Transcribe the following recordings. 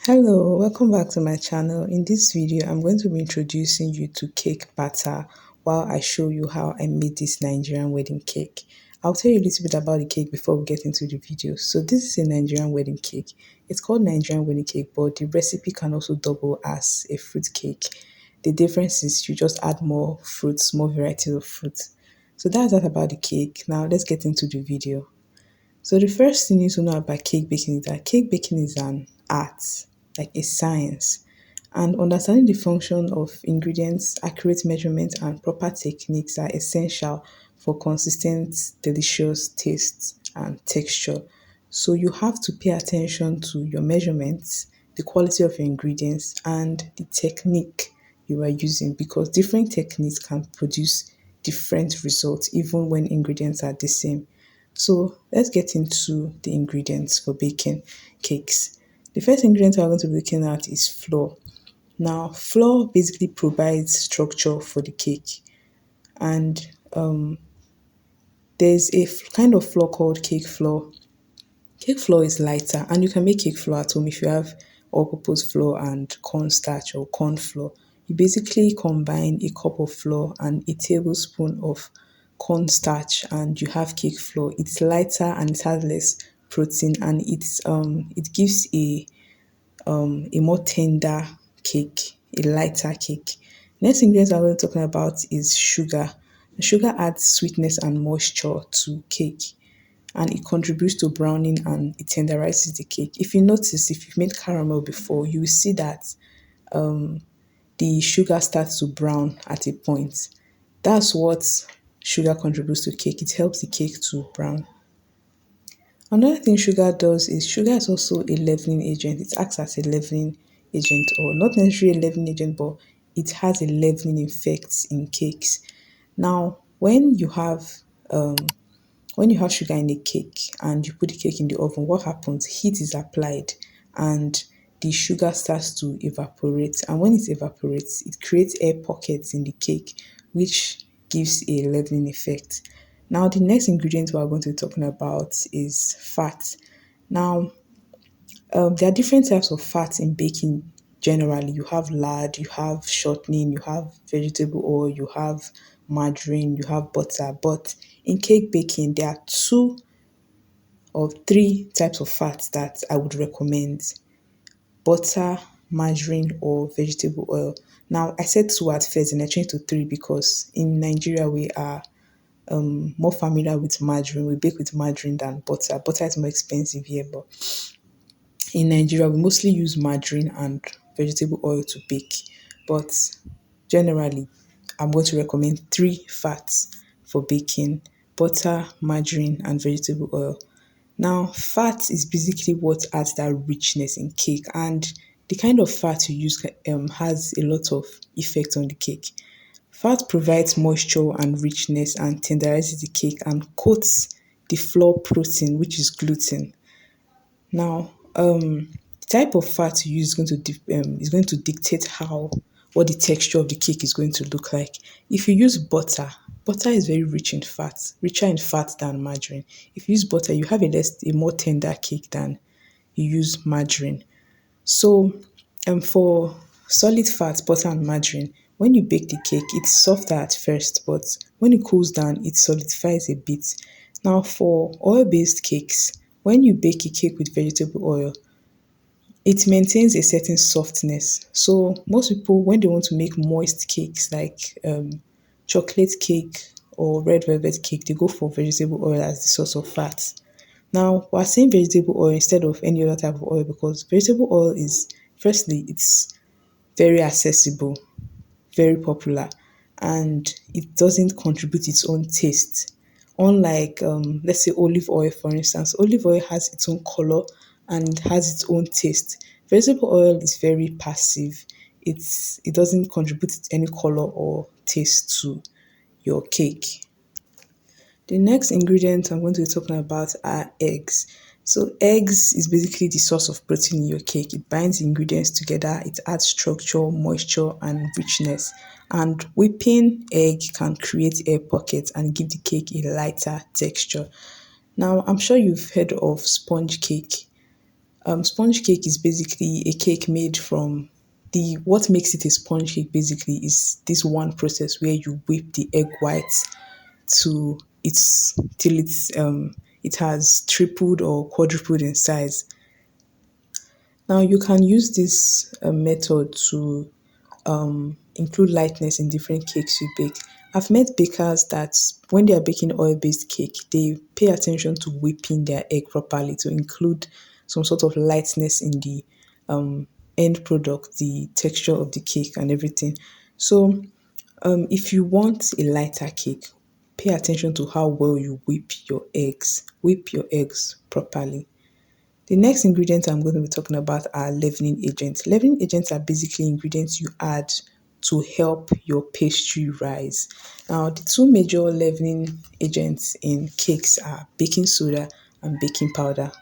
Hello, welcome back to my channel. In this video, I'm going to be introducing you to cake batter while I show you how I made this Nigerian wedding cake. I'll tell you a little bit about the cake before we get into the video. So this is a Nigerian wedding cake. It's called Nigerian wedding cake, but the recipe can also double as a fruit cake. The difference is you just add more fruits, more varieties of fruits. So that's that about the cake. Now let's get into the video. So the first thing you need to know about cake baking is that cake baking is an art, like a science. And understanding the function of ingredients, accurate measurement, and proper techniques are essential for consistent, delicious taste and texture. So you have to pay attention to your measurements, the quality of your ingredients, and the technique you are using because different techniques can produce different results even when ingredients are the same. So let's get into the ingredients for baking cakes. The first ingredient we're going to be looking at is flour. Now, flour basically provides structure for the cake, and there's a kind of flour called cake flour. Cake flour is lighter, and you can make cake flour at home if you have all-purpose flour and cornstarch or corn flour. You basically combine a cup of flour and a tablespoon of cornstarch, and you have cake flour. It's lighter and it has less protein, and it gives a more tender cake, a lighter cake. Next ingredient I'm going to be talking about is sugar. Sugar adds sweetness and moisture to cake, and it contributes to browning and it tenderizes the cake. If you notice, if you've made caramel before, you will see that the sugar starts to brown at a point. That's what sugar contributes to cake. It helps the cake to brown. Another thing sugar does is sugar is also a leavening agent. It acts as a leavening agent, or not necessarily a leavening agent, but it has a leavening effect in cakes. Now, when you have sugar in a cake and you put the cake in the oven, what happens? Heat is applied and the sugar starts to evaporate. And when it evaporates, it creates air pockets in the cake, which gives a leavening effect. Now, the next ingredient we are going to be talking about is fat. Now, there are different types of fat in baking generally. You have lard, you have shortening, you have vegetable oil, you have margarine, you have butter. But in cake baking, there are two or three types of fats that I would recommend: butter, margarine, or vegetable oil. Now, I said two at first and I changed to three because in Nigeria we are more familiar with margarine. We bake with margarine than butter. Butter is more expensive here, but in Nigeria, we mostly use margarine and vegetable oil to bake. But generally, I'm going to recommend three fats for baking: butter, margarine, and vegetable oil. Now, fat is basically what adds that richness in cake, and the kind of fat you use has a lot of effect on the cake. Fat provides moisture and richness and tenderizes the cake and coats the flour protein, which is gluten. Now, the type of fat you use is going to dictate how what the texture of the cake is going to look like. If you use butter, butter is very rich in fat, richer in fat than margarine. If you use butter, you have a more tender cake than you use margarine. So, for solid fat, butter and margarine, when you bake the cake, it's softer at first, but when it cools down, it solidifies a bit. Now, for oil-based cakes, when you bake a cake with vegetable oil, it maintains a certain softness. So most people, when they want to make moist cakes like chocolate cake or red velvet cake, they go for vegetable oil as the source of fat. Now, we're saying vegetable oil instead of any other type of oil because vegetable oil is, firstly, it's very accessible, very popular, and it doesn't contribute its own taste. Unlike, let's say, olive oil, for instance, olive oil has its own color and has its own taste. Vegetable oil is very passive. It doesn't contribute any color or taste to your cake. The next ingredient I'm going to be talking about are eggs. So eggs is basically the source of protein in your cake. It binds ingredients together, it adds structure, moisture, and richness. And whipping egg can create air pockets and give the cake a lighter texture. Now, I'm sure you've heard of sponge cake. Sponge cake is basically a cake made from the what makes it a sponge cake basically is this one process where you whip the egg whites to its till it has tripled or quadrupled in size. Now you can use this method to include lightness in different cakes you bake. I've met bakers that when they are baking oil-based cake, they pay attention to whipping their egg properly to include some sort of lightness in the end product, the texture of the cake and everything. So if you want a lighter cake, pay attention to how well you whip your eggs. Whip your eggs properly. The next ingredient I'm going to be talking about are leavening agents. Leavening agents are basically ingredients you add to help your pastry rise. Now, the two major leavening agents in cakes are baking soda and baking powder.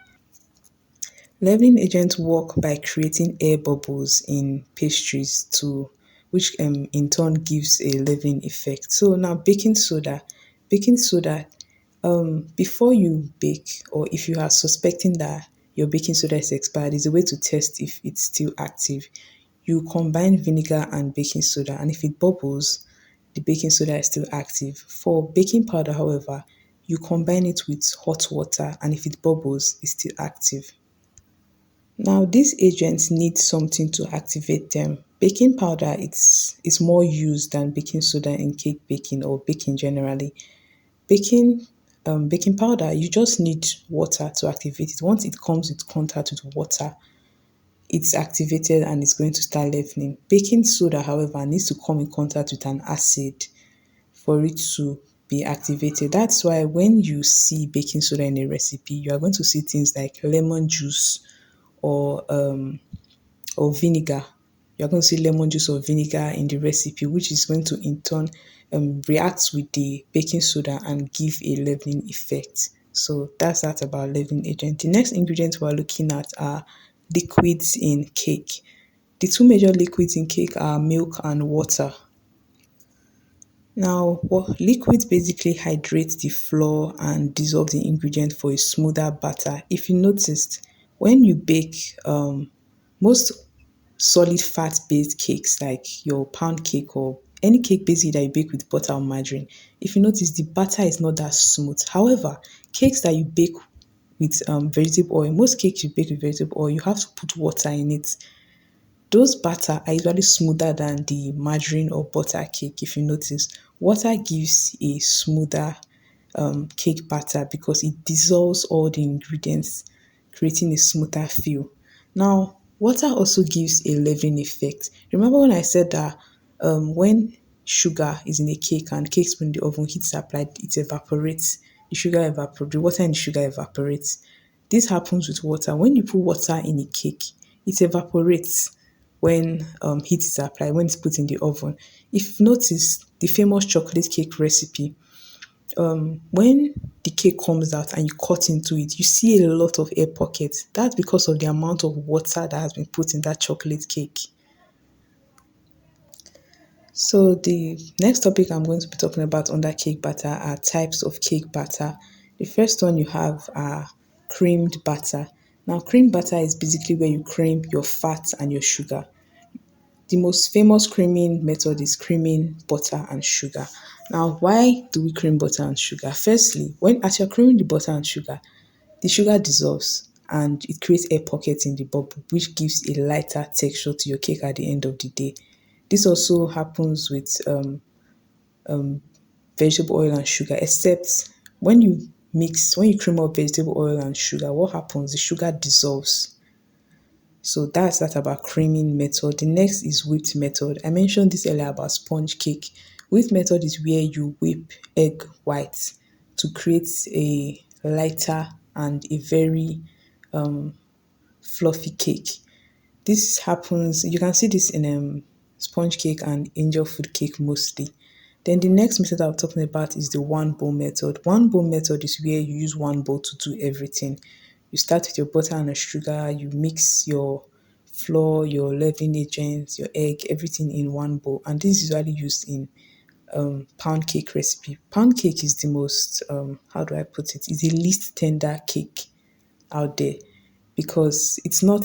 Leavening agents work by creating air bubbles in pastries to which in turn gives a leavening effect. So now baking soda before you bake or if you are suspecting that your baking soda is expired, is a way to test if it's still active. You combine vinegar and baking soda, and if it bubbles, the baking soda is still active. For baking powder, however, you combine it with hot water, and if it bubbles, it's still active. Now, these agents need something to activate them. Baking powder it's more used than baking soda in cake baking or baking generally. Baking baking powder, you just need water to activate it. Once it comes with contact with water, it's activated and it's going to start leavening. Baking soda, however, needs to come in contact with an acid for it to be activated. That's why when you see baking soda in a recipe, you are going to see things like lemon juice or vinegar. You're going to see lemon juice or vinegar in the recipe, which is going to in turn react with the baking soda and give a leavening effect. So that's that about leavening agent. The next ingredient we're looking at are liquids in cake. The two major liquids in cake are milk and water. Now, what liquids basically hydrate the flour and dissolve the ingredient for a smoother batter. If you noticed, when you bake most solid fat based cakes like your pound cake or any cake basically that you bake with butter or margarine, if you notice the batter is not that smooth. However, cakes that you bake with vegetable oil, most cakes you bake with vegetable oil, you have to put water in it. Those batter are usually smoother than the margarine or butter cake. If you notice, water gives a smoother cake batter because it dissolves all the ingredients, creating a smoother feel. Now, water also gives a leavening effect. Remember when I said that when sugar is in a cake and cake spoon in the oven, heat is applied, it evaporates. The sugar evaporates, the water in the sugar evaporates. This happens with water. When you put water in a cake, it evaporates when heat is applied, when it's put in the oven. If you notice the famous chocolate cake recipe, when the cake comes out and you cut into it, you see a lot of air pockets. That's because of the amount of water that has been put in that chocolate cake. So the next topic I'm going to be talking about under cake batter are types of cake batter. The first one you have are creamed batter. Now, creamed batter is basically where you cream your fat and your sugar. The most famous creaming method is creaming butter and sugar. Now, why do we cream butter and sugar? Firstly, when as you're creaming the butter and sugar, the sugar dissolves and it creates air pockets in the bubble, which gives a lighter texture to your cake at the end of the day. This also happens with vegetable oil and sugar, except when you cream up vegetable oil and sugar, what happens? The sugar dissolves. So that's that about creaming method. The next is whipped method. I mentioned this earlier about sponge cake. Whipped method is where you whip egg whites to create a lighter and a very fluffy cake. This happens, you can see this in sponge cake and angel food cake mostly. Then the next method I'm talking about is the one bowl method. One bowl method is where you use one bowl to do everything. You start with your butter and the sugar, you mix your flour, your leavening agents, your egg, everything in one bowl. And this is usually used in pound cake recipe. Pound cake is the most, how do I put it? It's the least tender cake out there. because it's not,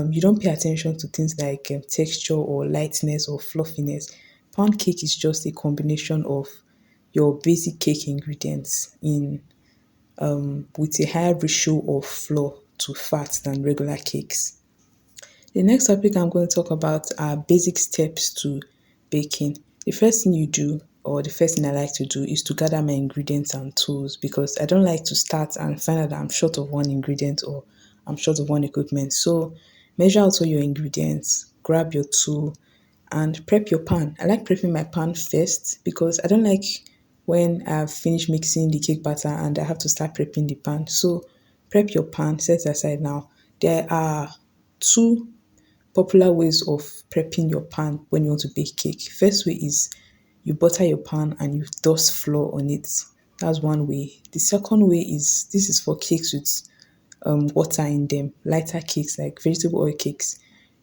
you don't pay attention to things like texture or lightness or fluffiness. Pound cake is just a combination of your basic cake ingredients in with a higher ratio of flour to fat than regular cakes. The next topic I'm going to talk about are basic steps to baking. The first thing you do, or the first thing I like to do, is to gather my ingredients and tools, because I don't like to start and find out that I'm short of one ingredient or I'm short of one equipment. So measure out all your ingredients, grab your tool, and prep your pan. I like prepping my pan first because I don't like when I've finished mixing the cake batter and I have to start prepping the pan. So prep your pan, set it aside now. There are two popular ways of prepping your pan when you want to bake cake. First way is you butter your pan and you dust flour on it. That's one way. The second way is, this is for cakes with water in them, lighter cakes like vegetable oil cakes.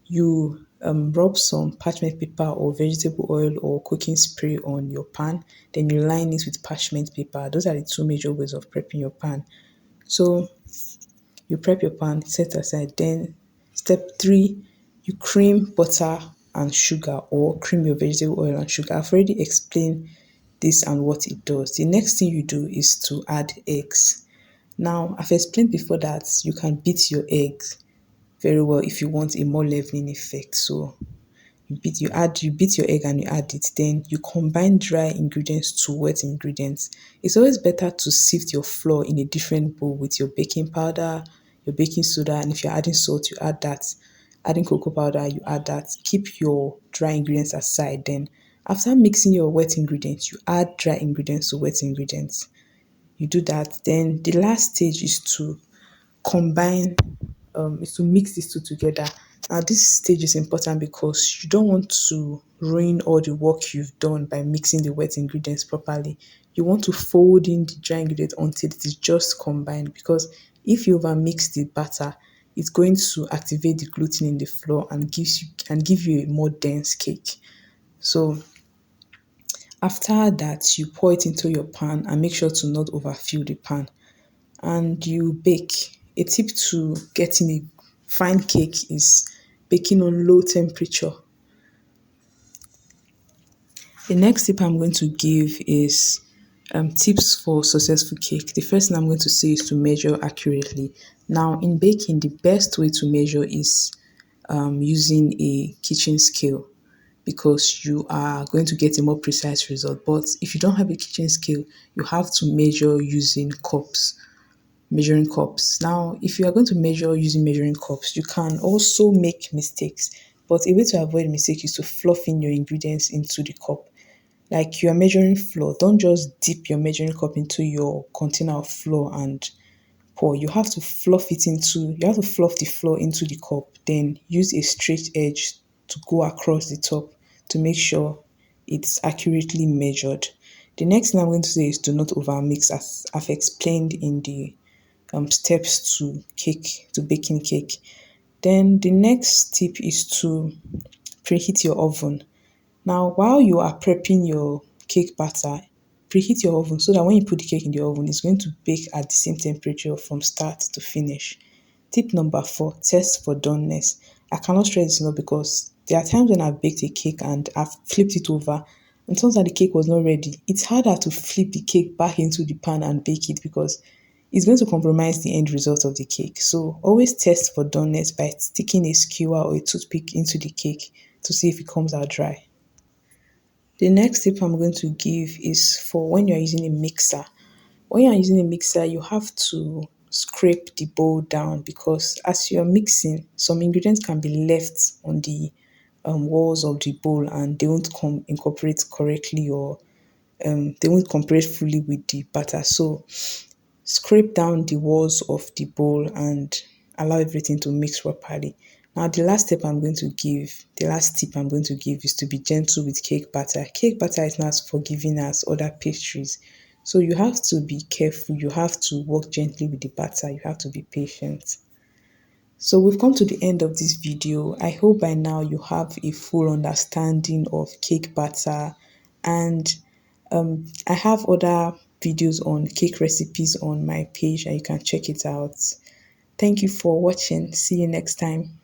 You rub some parchment paper or vegetable oil or cooking spray on your pan, then you line it with parchment paper. Those are the two major ways of prepping your pan. So you prep your pan, set aside. Then step three, you cream butter and sugar, or cream your vegetable oil and sugar. I've already explained this and what it does. The next thing you do is to add eggs. Now, I've explained before that you can beat your eggs very well if you want a more leavening effect. So you beat your egg and you add it. Then you combine dry ingredients to wet ingredients. It's always better to sift your flour in a different bowl with your baking powder, your baking soda, and if you're adding salt, you add that. Adding cocoa powder, you add that. Keep your dry ingredients aside. Then after mixing your wet ingredients, you add dry ingredients to wet ingredients. You do that. Then the last stage is to combine, is to mix these two together. Now this stage is important because you don't want to ruin all the work you've done by mixing the wet ingredients properly. You want to fold in the dry ingredients until it is just combined, because if you over mix the batter, it's going to activate the gluten in the flour and give you a more dense cake. So after that, you pour it into your pan and make sure to not overfill the pan, and you bake. A tip to getting a fine cake is baking on low temperature. The next tip I'm going to give is tips for successful cake. The first thing I'm going to say is to measure accurately. Now, in baking, the best way to measure is using a kitchen scale, because you are going to get a more precise result. But if you don't have a kitchen scale, you have to measure using cups. Measuring cups. Now, if you are going to measure using measuring cups, you can also make mistakes. But a way to avoid mistake is to fluff in your ingredients into the cup. Like you are measuring flour, don't just dip your measuring cup into your container of flour and pour. You have to fluff the flour into the cup, then use a straight edge to go across the top to make sure it's accurately measured. The next thing I'm going to say is do not overmix, as I've explained in the steps to baking cake. Then the next tip is to preheat your oven. Now, while you are prepping your cake batter, preheat your oven so that when you put the cake in the oven, it's going to bake at the same temperature from start to finish. Tip number 4, test for doneness. I cannot stress this enough because there are times when I've baked a cake and I've flipped it over and turns out the cake was not ready. It's harder to flip the cake back into the pan and bake it because it's going to compromise the end result of the cake. So always test for doneness by sticking a skewer or a toothpick into the cake to see if it comes out dry. The next tip I'm going to give is for when you're using a mixer. When you're using a mixer, you have to scrape the bowl down, because as you're mixing, some ingredients can be left on the walls of the bowl and they won't incorporate correctly, or they won't incorporate fully with the batter. So scrape down the walls of the bowl and allow everything to mix properly. Now, the last tip I'm going to give is to be gentle with cake batter. Cake batter is not as forgiving as other pastries. So you have to be careful. You have to work gently with the batter. You have to be patient. So we've come to the end of this video. I hope by now you have a full understanding of cake batter, and I have other videos on cake recipes on my page and you can check it out. Thank you for watching. See you next time.